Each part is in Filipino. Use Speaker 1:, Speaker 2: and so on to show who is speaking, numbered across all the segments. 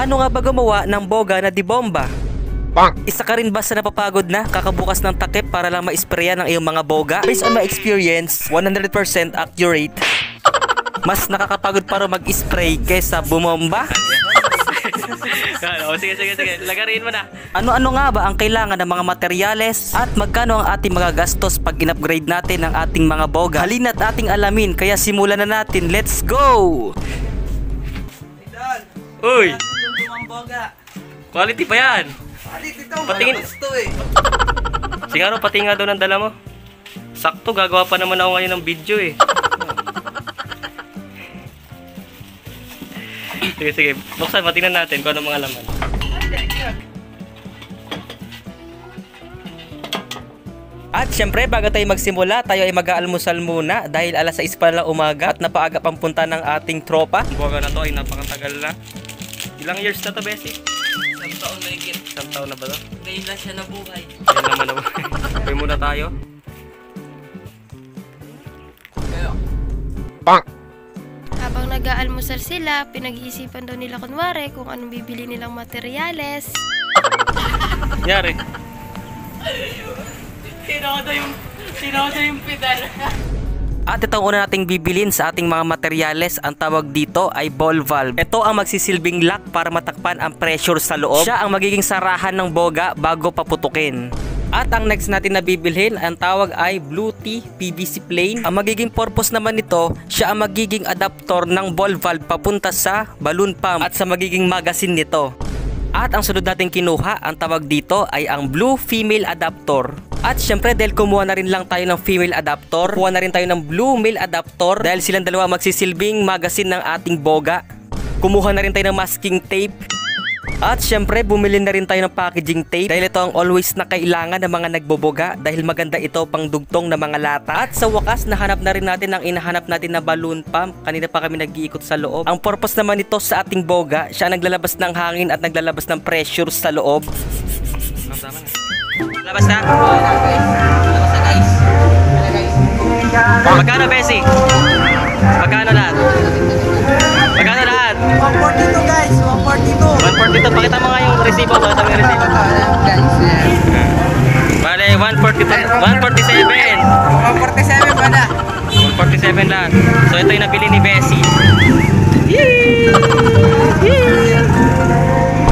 Speaker 1: Paano nga ba gumawa ng boga na di bomba? Isa ka rin ba sa napapagod na kakabukas ng takip para lang ma-sprayan ang iyong mga boga? Based on my experience, 100% accurate. Mas nakakapagod para mag-spray kaysa bumomba.
Speaker 2: Sige. Lagarin mo na.
Speaker 1: Ano-ano nga ba ang kailangan ng mga materyales at magkano ang ating mga gastos pag in-upgrade natin ang ating mga boga? Halina't ating alamin, kaya simulan na natin. Let's go!
Speaker 2: Uy! Quality pa yan! Patingin. Siguro pati nga daw ng dala mo. Sakto, gagawa pa naman ako ngayon ng video eh. Sige. Buksan, patingnan natin kung ano mga laman.
Speaker 1: At syempre, bago tayo magsimula, tayo ay mag-aalmusal muna dahil alas 6 pa lang umaga at napaaga pang punta ng ating tropa.
Speaker 2: Ang boga na to ay napakatagal na. Ilang years na to, Bessie?
Speaker 3: Isang taon na higit.
Speaker 2: Isang taon na ba to?
Speaker 3: Ngayon lang siya nabuhay.
Speaker 2: Ayun naman nabuhay. Pwede muna tayo.
Speaker 4: Habang nag-aalmusal sila, pinag-iisipan daw nila kunwari kung anong bibili nilang materyales.
Speaker 2: Yari.
Speaker 3: Sino yung pedal?
Speaker 1: At itong una nating bibilin sa ating mga materyales, ang tawag dito ay ball valve. Ito ang magsisilbing lock para matakpan ang pressure sa loob. Siya ang magiging sarahan ng boga bago paputukin. At ang next natin na bibilhin, ang tawag ay Blue T PVC plane. Ang magiging purpose naman nito, siya ang magiging adapter ng ball valve papunta sa balloon pump at sa magiging magazine nito. At ang sunod natin kinuha, ang tawag dito ay ang Blue Female Adapter. At syempre dahil kumuha na rin lang tayo ng female adapter, kuha na rin tayo ng blue male adapter dahil silang dalawa magsisilbing magazine ng ating boga. Kumuha na rin tayo ng masking tape. At syempre bumili na rin tayo ng packaging tape dahil ito ang always na kailangan ng mga nagboboga dahil maganda ito pang dugtong na mga lata. At sa wakas nahanap na rin natin ang inahanap natin na balloon pump. Kanina pa kami nag-iikot sa loob. Ang purpose naman nito sa ating boga, siya naglalabas ng hangin at naglalabas ng pressure sa loob.
Speaker 2: Labas na? Magkano, Bessie? Magkano lahat? Magkano lahat?
Speaker 3: 142 guys, 142.
Speaker 2: 142. Pakita mo nga yung resibo. Pakita mo yung resibo. Bale, 147.
Speaker 3: 147 pala.
Speaker 2: 147 lahat. So ito yung nabili ni Bessie.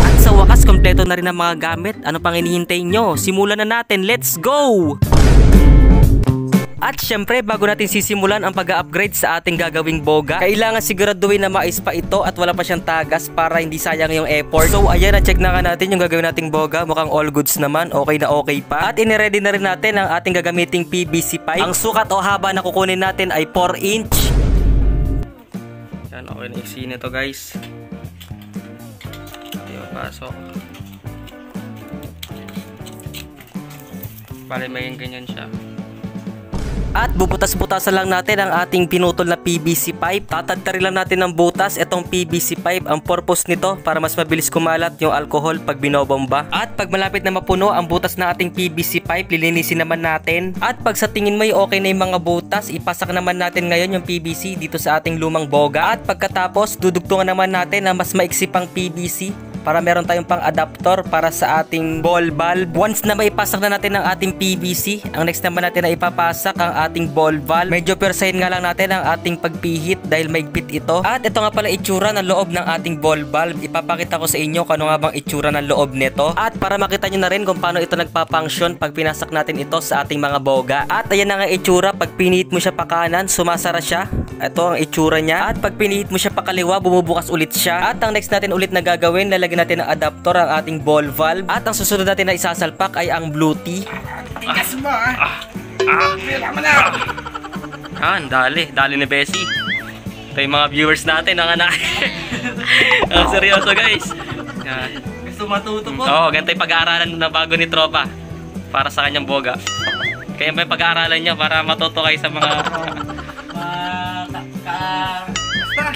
Speaker 1: At sa wakas kompleto na rin ang mga gamit. Ano pang hinihintay nyo? Simulan na natin. Let's go! At syempre bago natin sisimulan ang pag-upgrade sa ating gagawing boga, kailangan siguraduhin na mais pa ito at wala pa siyang tagas para hindi sayang yung effort. So ayan, na-check na nga natin yung gagawin nating boga. Mukhang all goods naman, okay na okay pa. At iniready na rin natin ang ating gagamiting PVC pipe. Ang sukat o haba na kukunin natin ay 4 inch.
Speaker 2: Yan, okay na isi nito guys. Ayun, pasok. Bale, may ganyan siya.
Speaker 1: At bubutas-butasan lang natin ang ating pinutol na PVC pipe. Tatadtarin lang natin ng butas itong PVC pipe. Ang purpose nito para mas mabilis kumalat yung alcohol pag binobomba. At pag malapit na mapuno ang butas na ating PVC pipe, lilinisin naman natin. At pag sa tingin mo ay okay na yung mga butas, ipasak naman natin ngayon yung PVC dito sa ating lumang boga. At pagkatapos, dudugtungan naman natin na mas maiksi pang PVC para meron tayong pang adapter para sa ating ball valve. Once na maipasak na natin ang ating PVC, ang next naman natin na ipapasak ang ating ball valve. Medyo persahin nga lang natin ang ating pagpihit dahil maigpit ito. At ito nga pala itsura ng loob ng ating ball valve. Ipapakita ko sa inyo kung ano nga bang itsura ng loob nito. At para makita nyo na rin kung paano ito nagpapunction pag pinasak natin ito sa ating mga boga. At ayan na nga itsura, pag pinihit mo siya pa kanan, sumasara siya. Ito ang itsura niya. At pag pinihit mo siya pa kaliwa, bumubukas ulit siya. At ang next natin ulit na gagawin, lalagyan natin ng adapter ang ating ball valve. At ang susunod natin na isasalpak ay ang Blue T.
Speaker 3: Tigas mo
Speaker 2: Dali ni Bessie. Ito yung mga viewers natin, ang anak. Ang seryoso guys.
Speaker 3: Gusto matuto po?
Speaker 2: Oo, ganito yung pag-aaralan na bago ni Tropa para sa kanyang boga. Kaya may pag-aaralan niya para matuto kayo sa mga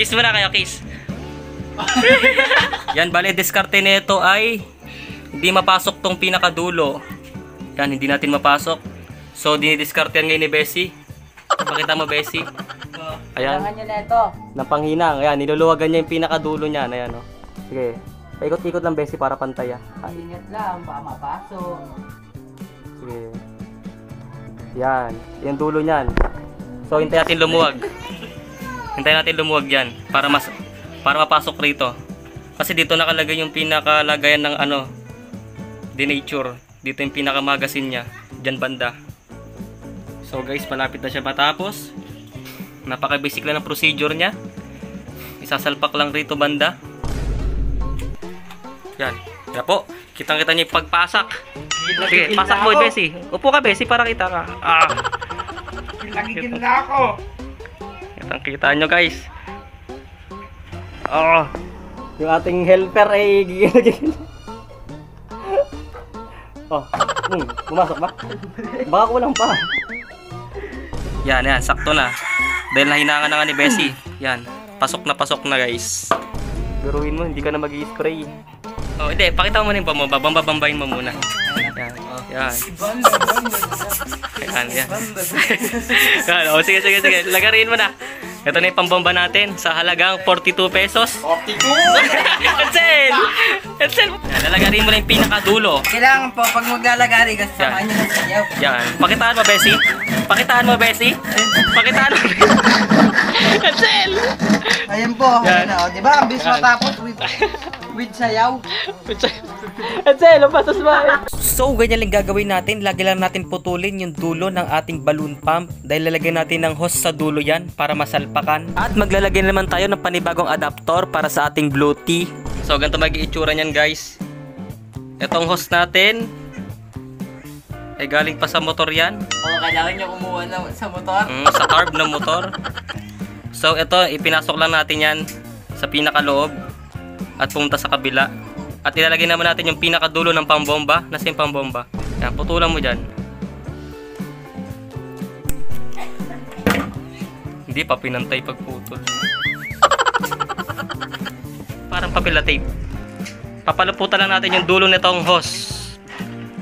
Speaker 2: kiss mo na kayo, kiss. Yan, bale, diskarte nito ay hindi mapasok tong pinakadulo. Yan, hindi natin mapasok. So, dinidiskarte yan ngayon ni Bessie. Pakita mo, Bessie. Ayan.
Speaker 3: Kailangan nyo na ito.
Speaker 2: Ng panghinang. Ayan, niluluwagan niya yung pinakadulo niya. Ayan, oh. Sige.
Speaker 1: Paikot-ikot lang, Bessie, para pantay ah.
Speaker 3: Ingat lang, baka mapasok.
Speaker 1: Sige. Yan. Yung dulo niyan. So, hintayin natin lumuwag. Hintayin natin lumuwag yan. Para mapasok rito. Kasi dito nakalagay yung pinakalagayan ng ano, denature. Dito yung pinakamagasin niya. Diyan banda. So guys, malapit na siya matapos. Napaka-basic lang ng procedure niya. Isasalpak lang rito banda. Yan. Yan po. Kitang-kita niyo yung pagpasak. Sige, pasak mo, Bessie. Upo ka, Bessie, para kita ka.
Speaker 3: Nagigil na ako.
Speaker 1: Kitang-kita nyo, guys. Yung ating helper ay gigil-gigil. Pumasok ba? Baka kulang pa. Yan, sakto na. Dahil nahinangan na nga ni Bessie. Yan, pasok na guys. Biruin mo, hindi ka na mag-i-spray. Hindi, pakita mo muna yung pamaba. Bambabambayin mo muna. Yan. Yan. Sige. Lagarin mo na. Ito na yung pambomba natin sa halagang 42 pesos.
Speaker 3: 42!
Speaker 1: Edsel! Yan, lalagarin mo na yung pinakadulo.
Speaker 3: Kailangan po, pag maglalagari, kasi samahan nyo ng sayaw.
Speaker 1: Yan. Pakitaan mo, Bessie. Pakitaan mo, Bessie. Edsel!
Speaker 3: Ayan po.
Speaker 1: Yan.
Speaker 3: Ayan, di ba? Ambis matapos with sayaw.
Speaker 1: Edsel, pasas ba? So, ganyan lang gagawin natin. Lagi lang natin putulin yung dulo ng ating balloon pump. Dahil lalagyan natin ng hose sa dulo yan para masalpakan. At maglalagay naman tayo ng panibagong adapter para sa ating blue tee. So, ganito mag-iitsura niyan, guys. Itong hose natin ay galing pa sa motor yan.
Speaker 3: Kailangan nyo kumuha sa motor.
Speaker 1: Sa carb ng motor. So, ito, ipinasok lang natin yan sa pinakaloob at pumunta sa kabila. At ilalagay naman natin yung pinakadulo ng pambomba. Nasa yung pambomba? Yan, putulan mo dyan. Hindi pa pinantay pagputol. Parang papel na tape. Papaluputan lang natin yung dulo nitong hose.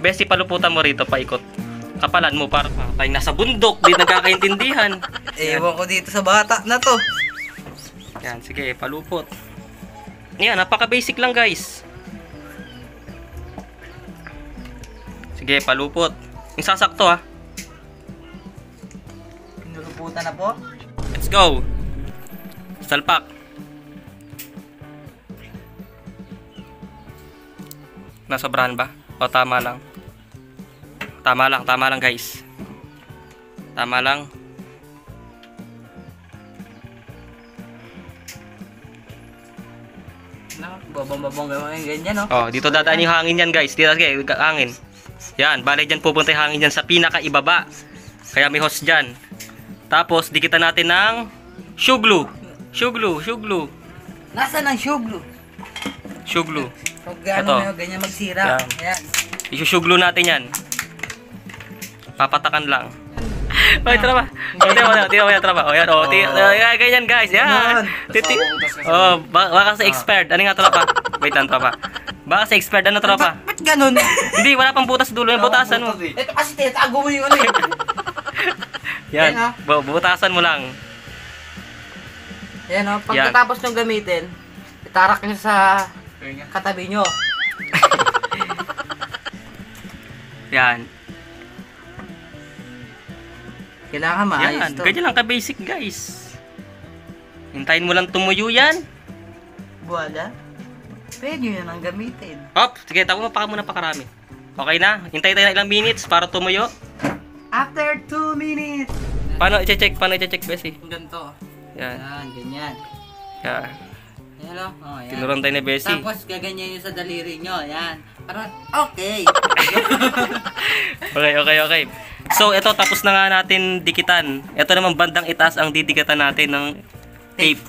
Speaker 1: Bessie, paluputan mo rito, paikot. Kapalan mo para tayong nasa bundok, di nagkakaintindihan.
Speaker 3: Ewan ko dito sa bata na to.
Speaker 1: Yan, sige, palupot. Yan, napaka-basic lang, guys. Sige, palupot. Yung sasakto, ha.
Speaker 3: Pinuluputan na po.
Speaker 1: Let's go. Salpak. Nasobrahan ba? O tama lang? Tama lang, guys. Tama lang.
Speaker 3: Babang-babang gawin ganyan, no?
Speaker 1: Oh, dito dadaan yung hangin yan, guys. Dito, sige, hangin. Yan, bali dyan pupunta yung hangin dyan sa pinakaibaba. Kaya may hose dyan. Tapos, dikitan natin ng shoe glue. Shoe glue.
Speaker 3: Nasaan ang shoe glue?
Speaker 1: Shoe glue.
Speaker 3: Pag
Speaker 1: Ito.
Speaker 3: ganyan magsira.
Speaker 1: Yan.
Speaker 3: Ayan.
Speaker 1: I-shoe glue natin yan. Papatakan lang. Oy, traba. Tira mo yan, traba. O, yan, o. Ganyan, guys. Yan. Oh, baka sa expired. Ano nga, traba? Wait lang, traba. Baka sa expired. Ano, traba?
Speaker 3: Ba't ganun?
Speaker 1: Hindi, wala pang butas dulo. Yung butasan mo.
Speaker 3: Ito kasi tinatago mo yung ano eh.
Speaker 1: Yan. Butasan mo lang.
Speaker 3: Ayan, o. Pagkatapos nyo gamitin, itarak nyo sa katabi nyo.
Speaker 1: Yan.
Speaker 3: Kailangan maayos
Speaker 1: Yan.
Speaker 3: to.
Speaker 1: Ganyan lang ka-basic, guys. Hintayin mo lang tumuyo yan.
Speaker 3: Buwala. Pwede nyo yan ang gamitin.
Speaker 1: Hop, sige, tapo mo pa muna pakarami. Okay na? Hintayin tayo na ilang minutes para tumuyo.
Speaker 3: After 2 minutes.
Speaker 1: Paano i-check, Bessie?
Speaker 3: Ganito.
Speaker 1: Yan.
Speaker 3: Yan, ganyan.
Speaker 1: Yan.
Speaker 3: Yan o. Oh, yan.
Speaker 1: Tinuruan tayo ni Bessie.
Speaker 3: Tapos gaganyan nyo sa daliri nyo. Yan. Para, okay.
Speaker 1: Okay. So, ito tapos na nga natin dikitan. Ito naman bandang itaas ang didikatan natin ng tape.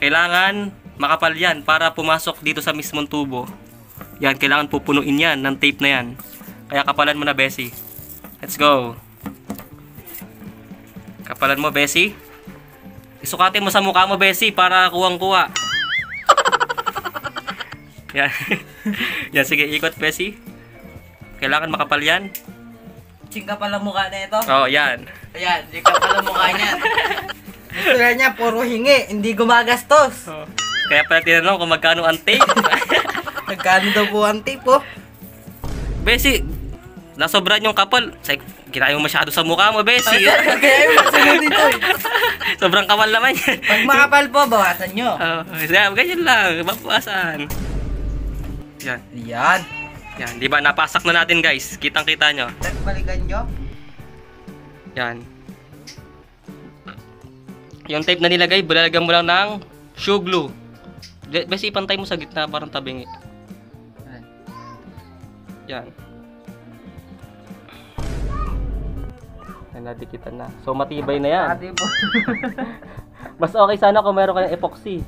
Speaker 1: Kailangan makapal yan para pumasok dito sa mismong tubo. Yan, kailangan pupunuin yan ng tape na yan. Kaya kapalan mo na, Bessie. Let's go. Kapalan mo, Bessie. Isukatin mo sa mukha mo, Bessie, para kuwang-kuwa. Yan. Yan, sige, ikot, Bessie. Kailangan makapal yan.
Speaker 3: Chingka pala mukha na ito.
Speaker 1: Oh, yan.
Speaker 3: Ayan, chingka pala mukha niyan. Gusto niya, puro hingi, hindi gumagastos.
Speaker 1: Oh.
Speaker 2: Kaya pala tinanong kung magkano ang tape.
Speaker 3: Nagkano daw po ang tape po?
Speaker 2: Besi, nasobran yung kapal. Kinain mo masyado sa mukha mo, Besi.
Speaker 3: Kaya yung masunod dito eh.
Speaker 2: Sobrang kapal naman yan.
Speaker 3: Pag makapal po, bawasan nyo.
Speaker 2: Ganyan lang, mapapasan. Yan.
Speaker 3: Yan.
Speaker 2: Yan, di ba napasak na natin guys. Kitang-kita nyo.
Speaker 3: Balikan nyo.
Speaker 2: Yan. Yung tape na nilagay, bulalagyan mo lang ng shoe glue. Besi, ipantay mo sa gitna, parang tabingi. Yan. Yan, nadikitan na. So, matibay na yan.
Speaker 3: Ate po.
Speaker 2: Mas okay sana kung meron ka ng epoxy.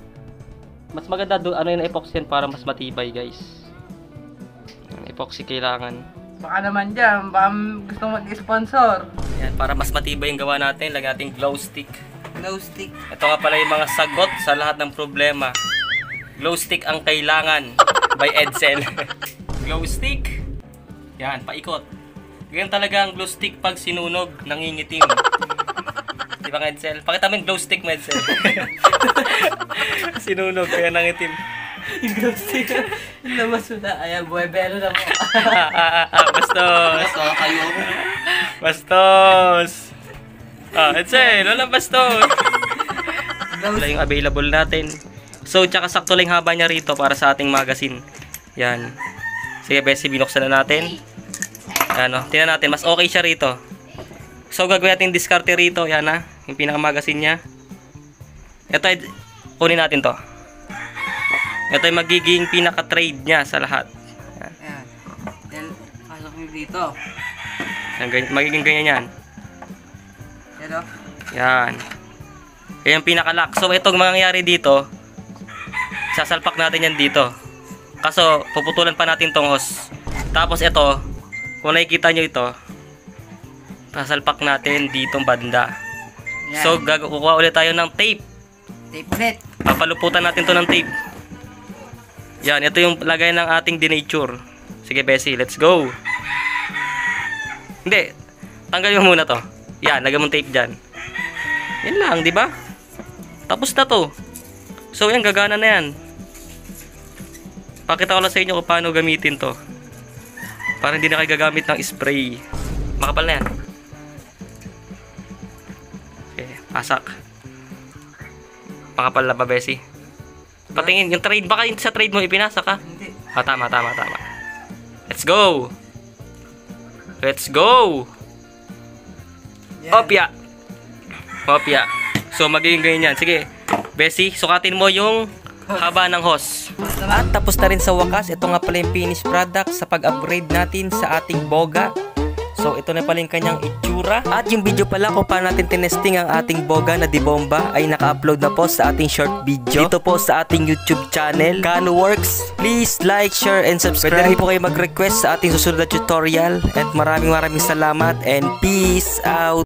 Speaker 2: Mas maganda doon, ano yung epoxy yan para mas matibay guys. Epoxy kailangan.
Speaker 3: Baka naman dyan, baka gusto mag-sponsor.
Speaker 2: Yan, para mas matibay yung gawa natin, lagyan natin glow stick.
Speaker 3: Glow stick.
Speaker 2: Ito nga pala yung mga sagot sa lahat ng problema. Glow stick ang kailangan by Edsel. Glow stick. Yan, paikot. Ganyan talaga ang glow stick pag sinunog, nangingitim. Di ba Edsel? Pakita mo yung glow stick mo, Edsel. Sinunog, kaya nangitim.
Speaker 3: Yung glow stick. Yung labas mo na. Ayan, buwebelo na po.
Speaker 2: Bastos.
Speaker 3: Kayo.
Speaker 2: Bastos. Edsel, walang bastos. Wala yung available natin. So, tsaka sakto lang haba niya rito para sa ating magazine. Yan. Sige, Bessie, binuksan na natin. Ano, tingnan natin, mas okay siya rito. So, gagawin natin diskarte rito. Yan na, yung pinaka-magazine niya. Ito, kunin natin to. Ito yung magiging pinaka-trade niya sa lahat. Yan.
Speaker 3: Ayan. Then, pasok nyo dito.
Speaker 2: Yan, magiging ganyan yan.
Speaker 3: Yan o.
Speaker 2: Yan. Yan yung pinaka-lock. So, itong mangyayari dito, sasalpak natin yan dito. Kaso, puputulan pa natin tong hose. Tapos ito, kung nakikita nyo ito, sasalpak natin ditong banda.
Speaker 3: Yan.
Speaker 2: So, kukuha ulit tayo ng tape.
Speaker 3: Tape ulit.
Speaker 2: Papaluputan natin to ng tape. Yan, ito yung lagay ng ating denature. Sige, Bessie, let's go. Hindi, tanggalin mo muna to. Yan, lagay mong tape dyan. Yan lang, di ba? Tapos na to. So, yan, gagana na yan. Pakita ko lang sa inyo kung paano gamitin to. Para hindi na kayo gagamit ng spray. Makapal na yan. Okay, pasak. Makapal na ba, Bessie? Patingin, yung trade, baka sa trade mo ipinasa ka?
Speaker 3: Hindi.
Speaker 2: Tama. Let's go! Let's go!
Speaker 3: Yan.
Speaker 2: Opya. So, magiging ganyan yan. Sige, Bessie, sukatin mo yung haba ng hose.
Speaker 1: At tapos na rin sa wakas, ito nga pala yung finished product sa pag-upgrade natin sa ating boga. So ito na pala yung kanyang itsura. At yung video pala kung paano natin tinesting ang ating boga na dibomba ay naka-upload na po sa ating short video dito po sa ating YouTube channel, Kano Works. Please like, share, and subscribe. Pwede rin po kayo mag-request sa ating susunod na tutorial. At maraming salamat and peace out.